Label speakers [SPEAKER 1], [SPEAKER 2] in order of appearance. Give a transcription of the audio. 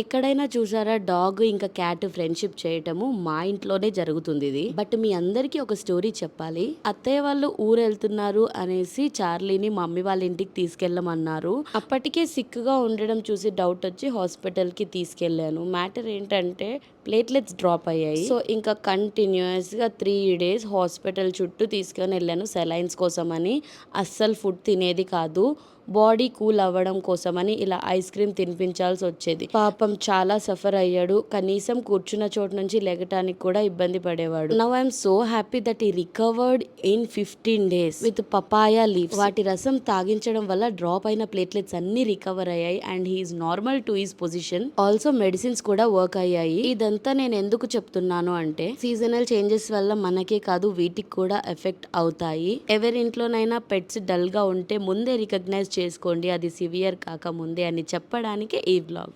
[SPEAKER 1] ఎక్కడైనా చూసారా డాగ్ ఇంకా క్యాట్ ఫ్రెండ్షిప్ చేయటము? మా ఇంట్లోనే జరుగుతుంది ఇది. బట్ మీ అందరికి ఒక స్టోరీ చెప్పాలి. అత్తయ్య వాళ్ళు ఊరు వెళ్తున్నారు అనేసి చార్లీని మమ్మీ వాళ్ళ ఇంటికి తీసుకెళ్ళమన్నారు. అప్పటికే సిక్ గా ఉండడం చూసి డౌట్ వచ్చి హాస్పిటల్ కి తీసుకెళ్లాను. మ్యాటర్ ఏంటంటే ప్లేట్లెట్స్ డ్రాప్ అయ్యాయి. సో ఇంకా కంటిన్యూస్ గా 3 days హాస్పిటల్ చుట్టూ తీసుకొని వెళ్ళాను సెలైన్స్ కోసం అని. అస్సలు ఫుడ్ తినేది కాదు. బాడీ కూల్ అవ్వడం కోసమని ఇలా ఐస్ క్రీమ్ తినిపించాల్సి వచ్చేది. పాపం చాలా సఫర్ అయ్యాడు. కనీసం కూర్చున్న చోటు నుంచి లెగటానికి కూడా ఇబ్బంది పడేవాడు. Now I'm so happy that he recovered in 15 days with papaya leaves. వాటి రసం తాగించడం వల్ల డ్రాప్ అయిన ప్లేట్లెట్స్ అన్ని రికవర్ అయ్యాయి and he is normal to his position. Also medicines కూడా వర్క్ అయ్యాయి. ఇదంతా నేను ఎందుకు చెప్తున్నాను అంటే సీజనల్ చేంజెస్ వల్ల మనకే కాదు వీటికి కూడా ఎఫెక్ట్ అవుతాయి. ఎవరింట్లోనైనా పెట్స్ డల్ గా ఉంటే ముందే రికగ్నైజ్ చేసుకోండి, అది సివియర్ కాక ముందే అని చెప్పడానికే ఈ వ్లాగ్.